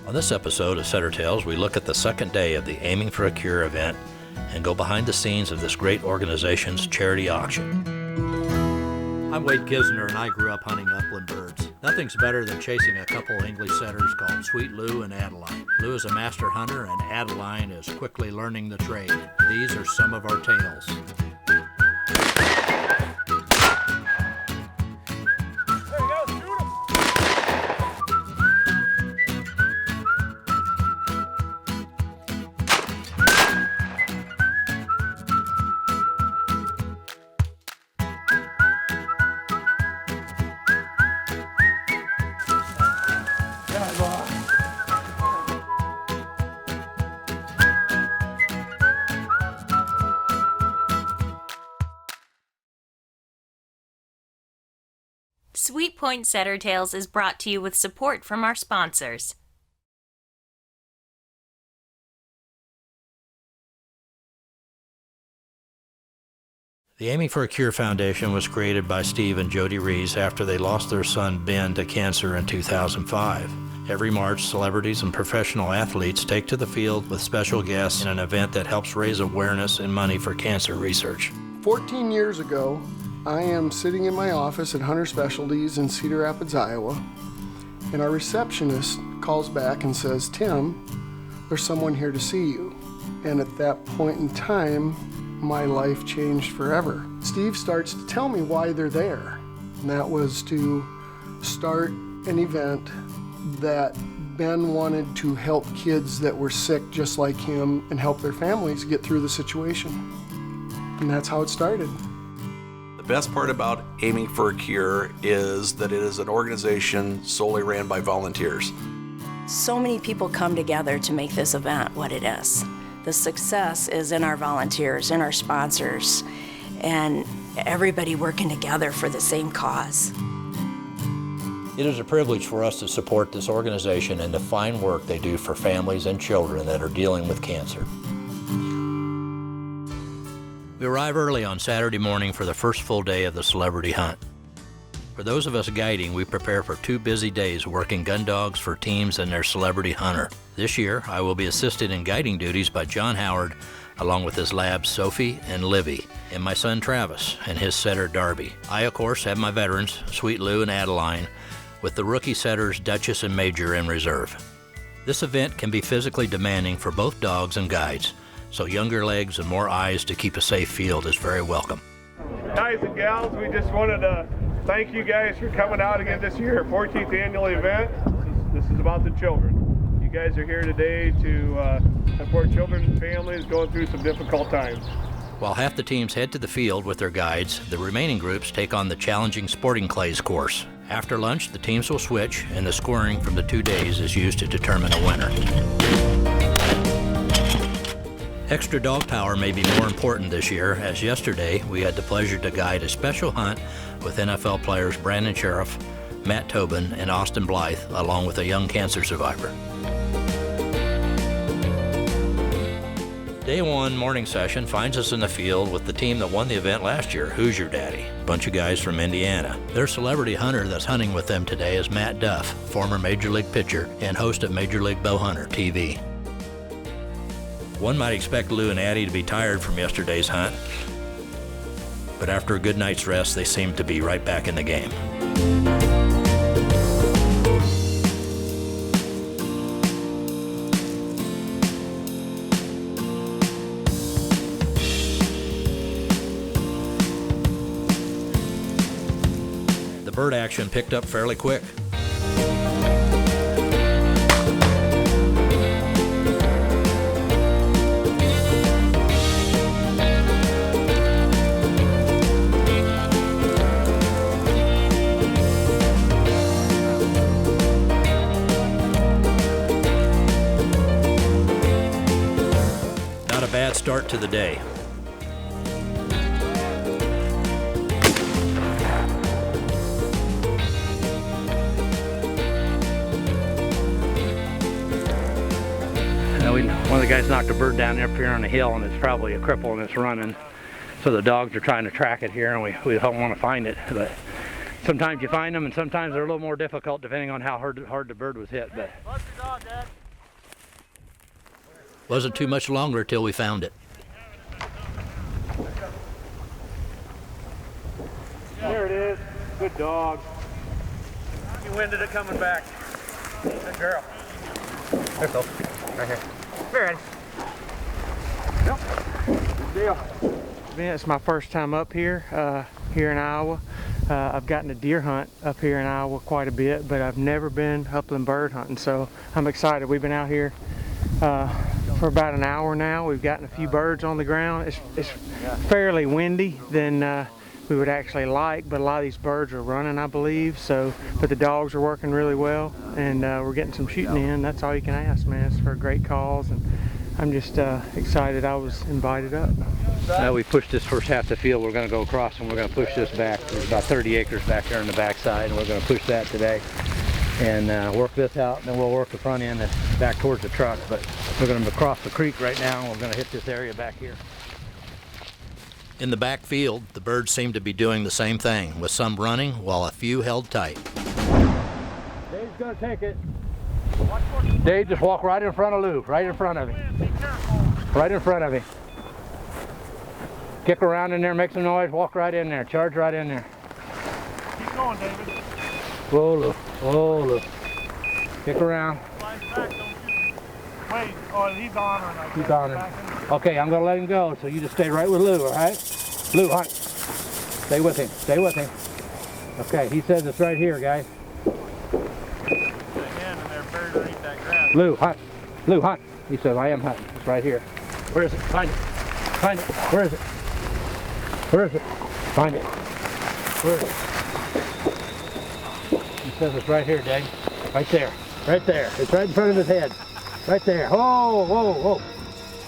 On this episode of Setter Tales, we look at the second day of the Aiming for a Cure event and go behind the scenes of this great organization's charity auction. I'm Wade Kisner, and I grew up hunting upland birds. Nothing's better than chasing a couple English setters called Sweet Lou and Adeline. Lou is a master hunter, and Adeline is quickly learning the trade. These are some of our tales. Sweet Point Setter Tales is brought to you with support from our sponsors. The Aiming for a Cure Foundation was created by Steve and Jody Rees after they lost their son Ben to cancer in 2005. Every March, celebrities and professional athletes take to the field with special guests in an event that helps raise awareness and money for cancer research. 14 years ago, I am sitting in my office at Hunter Specialties in Cedar Rapids, Iowa, and our receptionist calls back and says, "Tim, there's someone here to see you." And at that point in time, my life changed forever. Steve starts to tell me why they're there, and that was to start an event that Ben wanted to help kids that were sick just like him and help their families get through the situation. And that's how it started. The best part about Aiming for a Cure is that it is an organization solely ran by volunteers. So many people come together to make this event what it is. The success is in our volunteers, in our sponsors, and everybody working together for the same cause. It is a privilege for us to support this organization and the fine work they do for families and children that are dealing with cancer. We arrive early on Saturday morning for the first full day of the celebrity hunt. For those of us guiding, we prepare for 2 busy days working gun dogs for teams and their celebrity hunter. This year, I will be assisted in guiding duties by John Howard, along with his labs Sophie and Livy, and my son Travis and his setter Darby. I, of course, have my veterans, Sweet Lou and Adeline, with the rookie setters Duchess and Major in reserve. This event can be physically demanding for both dogs and guides, so younger legs and more eyes to keep a safe field is very welcome. Guys and gals, we just wanted to thank you guys for coming out again this year, 14th annual event. This is about the children. You guys are here today to support children and families going through some difficult times. While half the teams head to the field with their guides, the remaining groups take on the challenging sporting clays course. After lunch, the teams will switch, and the scoring from the 2 days is used to determine a winner. Extra dog power may be more important this year, as yesterday we had the pleasure to guide a special hunt with NFL players Brandon Sheriff, Matt Tobin, and Austin Blythe, along with a young cancer survivor. Day 1 morning session finds us in the field with the team that won the event last year, Who's Your Daddy? A bunch of guys from Indiana. Their celebrity hunter that's hunting with them today is Matt Duff, former Major League pitcher and host of Major League Bowhunter TV. One might expect Lou and Addie to be tired from yesterday's hunt, but after a good night's rest, they seem to be right back in the game. The bird action picked up fairly quick. Bad start to the day. One of the guys knocked a bird down up here on the hill, and it's probably a cripple and it's running. So the dogs are trying to track it here, and we don't want to find it. But sometimes you find them, and sometimes they're a little more difficult depending on how hard the bird was hit. But Wasn't too much longer till we found it. There it is. Good dog. You winded it coming back. Good girl. there's Phil, right here. Here, Eddie. Yep. Good deal. It's my first time up here, here in Iowa. I've gotten to deer hunt up here in Iowa quite a bit, but I've never been upland bird hunting, so I'm excited. We've been out here for about an hour now. We've gotten a few birds on the ground. It's fairly windy than we would actually like, but a lot of these birds are running, I believe. So, but the dogs are working really well, and we're getting some shooting in. That's all you can ask, man. It's for a great cause, and I'm just excited I was invited up. Now we pushed this first half of the field. We're going to go across and we're going to push this back. There's about 30 acres back there on the back side, and we're going to push that today and work this out, and then we'll work the front end back towards the truck. But we're going to cross the creek right now, and we're going to hit this area back here. In the back field, the birds seemed to be doing the same thing, with some running while a few held tight. Dave's going to take it. Dave, just walk right in front of Lou, right in front of him. Right in front of him. Kick around in there, make some noise, walk right in there, charge right in there. Keep going, David. Whoa, Lou. Whoa, Lou. Kick around. Wait, oh, he's honoring. He's honoring. Okay, I'm going to let him go, so you just stay right with Lou, all right? Lou, hunt. Stay with him. Stay with him. Okay, he says it's right here, guys. Lou, hunt. Lou, hunt. He says, I am hunting. It's right here. Where is it? Find it. Find it. Where is it? Where is it? Find it. Where is it? He says it's right here, Dave. Right there. Right there. It's right in front of his head. Right there. Whoa, whoa, whoa.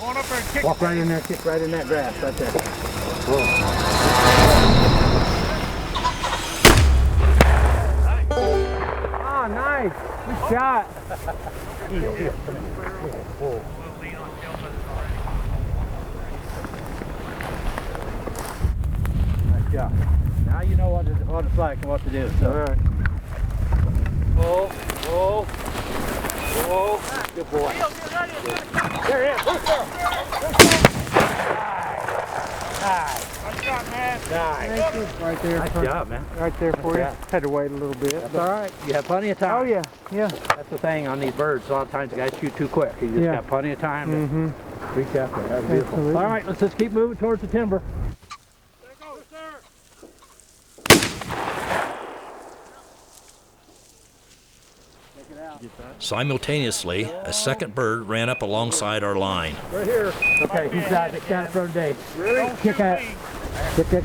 Going up there and kick. Walk right in there, kick right in that grass, right there. Whoa. Oh, nice. Good shot. Whoa. Nice job. Now you know what it's like and what to do. So. All right. Whoa, whoa, whoa. Good boy. There he is. Nice. Nice shot, man. Nice. Right there. Nice job, man. Right there for you. Yeah. Had to wait a little bit. That's all right. You have plenty of time. Oh, yeah. Yeah. That's the thing on these birds. A lot of times the guys shoot too quick. You just got plenty of time to reach out there. That's beautiful. Absolutely. All right, let's just keep moving towards the timber. There goes, sir. Simultaneously, a second bird ran up alongside our line. Right here. Okay, he's got it. Got it from Dave. Really? Kick that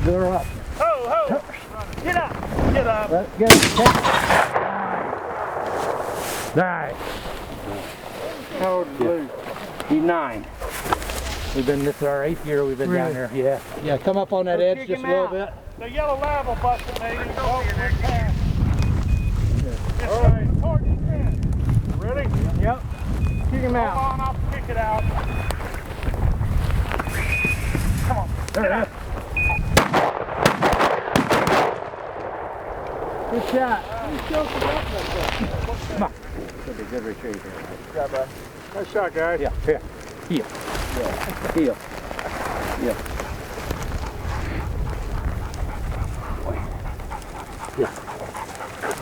girl up. Ho, ho. Get up. Get up. Get it. Nice. How old is Blue? He's 9. This is our 8th year we've been down there. Yeah. Yeah, come up on that edge kick just a him little out. bit. The yellow lab will bust it, maybe. Oh, good pass. All right. Ready? Yep. Kick him out. Hold on, I'll kick it out. Come on. There it is. Good shot. Come on. Should be a good retrieve here. Yeah, bud. Nice shot, guys. Yeah, here. Heel. Yeah. Heel. Yeah. Yeah.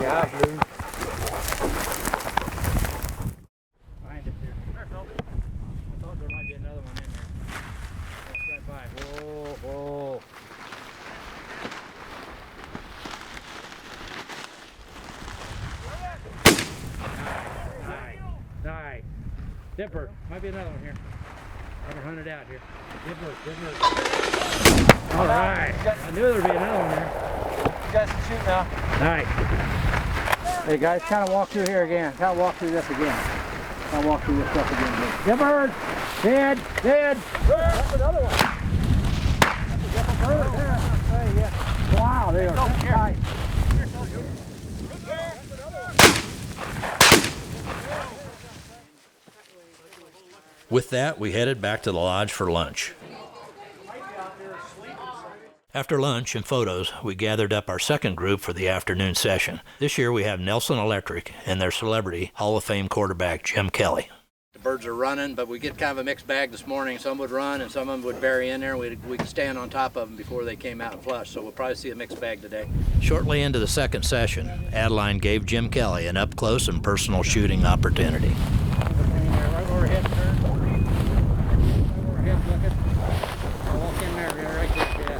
Yeah, Blue. Behind us here. There, Phil. I thought there might be another one in there. Walk right by. Whoa, whoa. Nice. Dipper. Might be another one here. Better hunt it out here. Dipper. All right. I knew there'd be another one there. You guys can shoot now. Nice. Hey guys, kind of walk through here again. Kind of walk through this again. Kind of walk through this stuff again. Dipper. Dead. Dead. That's another one. That's a dipper bird. Hey, yeah. Wow, they are nice. With that, we headed back to the lodge for lunch. After lunch and photos, we gathered up our second group for the afternoon session. This year we have Nelson Electric and their celebrity Hall of Fame quarterback Jim Kelly. The birds are running, but we get kind of a mixed bag this morning. Some would run and some of them would bury in there, and we could stand on top of them before they came out and flushed, so we'll probably see a mixed bag today. Shortly into the second session, Adeline gave Jim Kelly an up-close and personal shooting opportunity. Right overhead, sir. Right overhead, looking. I'll walk in there, right there, yeah.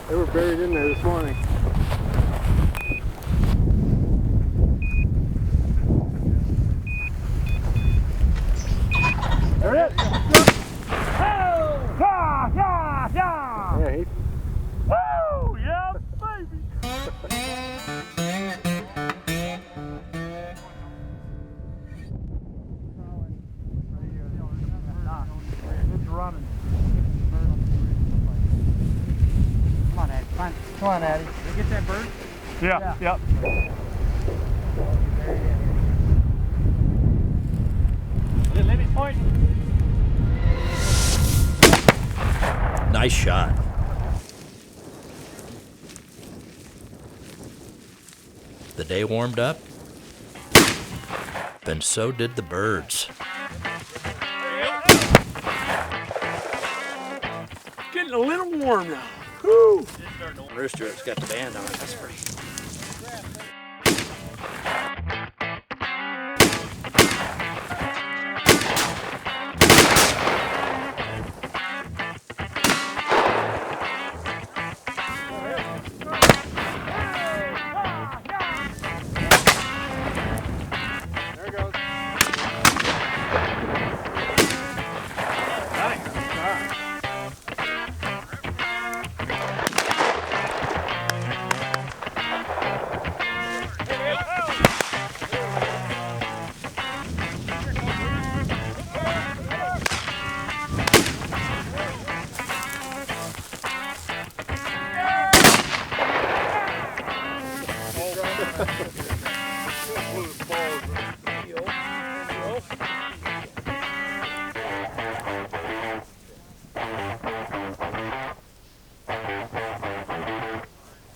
They were buried in there this morning. There it is. Oh! Yeah, yeah, yeah. Yeah, Woo! Yeah, baby. It's running. Come on, Addie. Come on, Addie. Did you get that bird? Yeah, yep. Let me point. Nice shot. The day warmed up, and so did the birds. Getting a little warm now. Woo! Rooster has got the band on. That's pretty.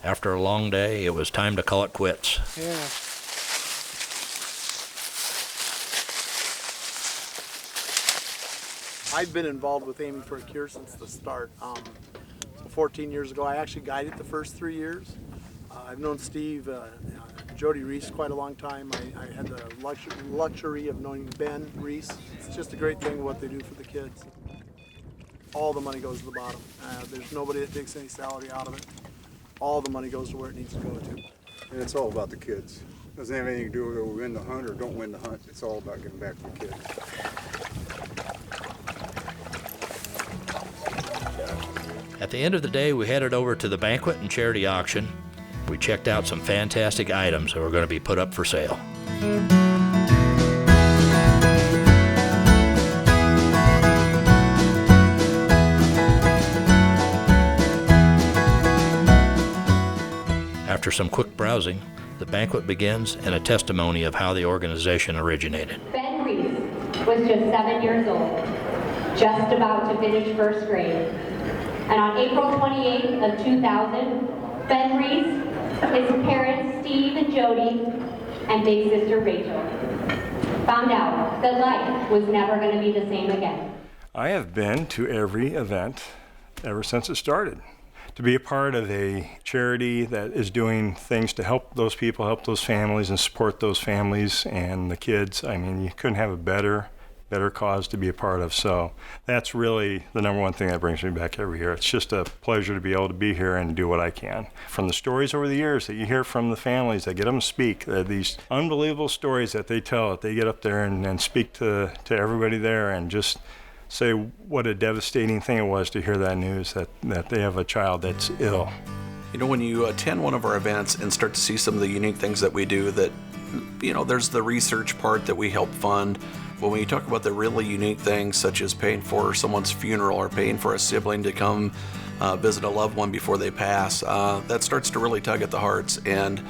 After a long day, it was time to call it quits. Yeah. I've been involved with Aiming for a Cure since the start. 14 years ago, I actually guided the first 3 years. I've known Steve, Jody Reese quite a long time. I had the luxury of knowing Ben Reese. It's just a great thing what they do for the kids. All the money goes to the bottom. There's nobody that takes any salary out of it. All the money goes to where it needs to go to. And it's all about the kids. It doesn't have anything to do with whether we win the hunt or don't win the hunt. It's all about giving back to the kids. At the end of the day, we headed over to the Banquet and charity auction. We checked out some fantastic items that were going to be put up for sale. After some quick browsing, the banquet begins and a testimony of how the organization originated. Ben Reese was just 7 years old, just about to finish first grade. And on April 28th of 2000, Ben Reese, his parents Steve and Jody, and big sister Rachel found out that life was never going to be the same again. I have been to every event ever since it started. To be a part of a charity that is doing things to help those people, help those families, and support those families and the kids, I mean, you couldn't have a better cause to be a part of. So that's really the number one thing that brings me back every year. It's just a pleasure to be able to be here and do what I can. From the stories over the years that you hear from the families that get them to speak, these unbelievable stories that they tell, that they get up there and speak to everybody there and just say what a devastating thing it was to hear that news that they have a child that's ill. You know, when you attend one of our events and start to see some of the unique things that we do, that, you know, there's the research part that we help fund. But when you talk about the really unique things, such as paying for someone's funeral or paying for a sibling to come visit a loved one before they pass, that starts to really tug at the hearts. And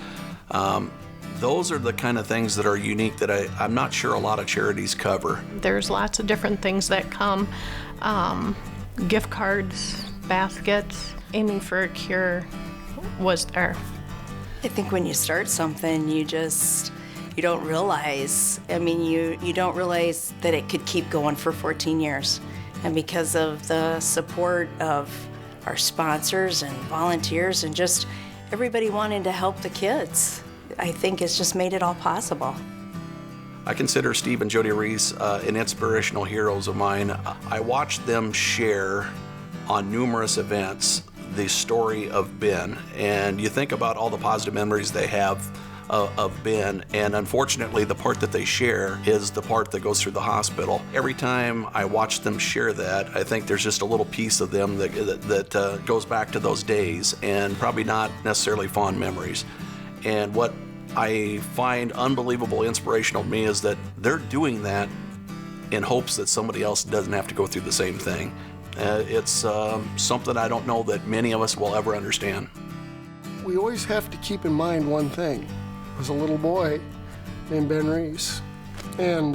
those are the kind of things that are unique that I'm not sure a lot of charities cover. There's lots of different things that come, gift cards, baskets, Aiming for a Cure was there? I think when you start something, you don't realize, you don't realize that it could keep going for 14 years. And because of the support of our sponsors and volunteers and just everybody wanting to help the kids, I think it's just made it all possible. I consider Steve and Jody Reese an inspirational heroes of mine. I watched them share on numerous events the story of Ben, and you think about all the positive memories they have of Ben, and unfortunately the part that they share is the part that goes through the hospital. Every time I watch them share that, I think there's just a little piece of them that goes back to those days, and probably not necessarily fond memories. And what I find unbelievable inspirational to me is that they're doing that in hopes that somebody else doesn't have to go through the same thing. It's something I don't know that many of us will ever understand. We always have to keep in mind one thing. There was a little boy named Ben Reese, and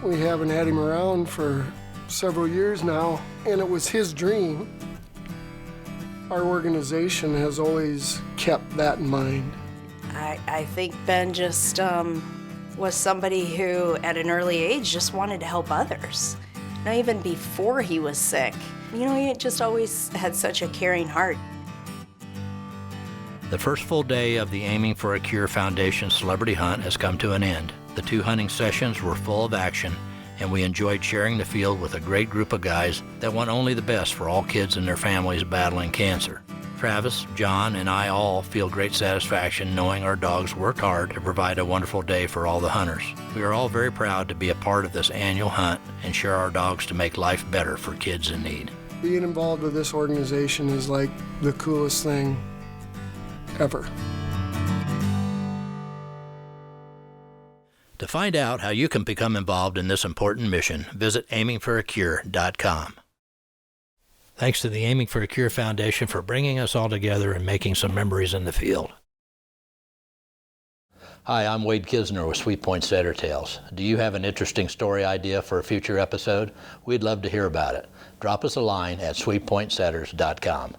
we haven't had him around for several years now, and it was his dream. Our organization has always kept that in mind. I think Ben just was somebody who, at an early age, just wanted to help others. Even before he was sick. He just always had such a caring heart. The first full day of the Aiming for a Cure Foundation Celebrity Hunt has come to an end. The 2 hunting sessions were full of action, and we enjoyed sharing the field with a great group of guys that want only the best for all kids and their families battling cancer. Travis, John, and I all feel great satisfaction knowing our dogs worked hard to provide a wonderful day for all the hunters. We are all very proud to be a part of this annual hunt and share our dogs to make life better for kids in need. Being involved with this organization is like the coolest thing ever. To find out how you can become involved in this important mission, visit aimingforacure.com. Thanks to the Aiming for a Cure Foundation for bringing us all together and making some memories in the field. Hi, I'm Wade Kisner with Sweet Point Setter Tales. Do you have an interesting story idea for a future episode? We'd love to hear about it. Drop us a line at sweetpointsetters.com.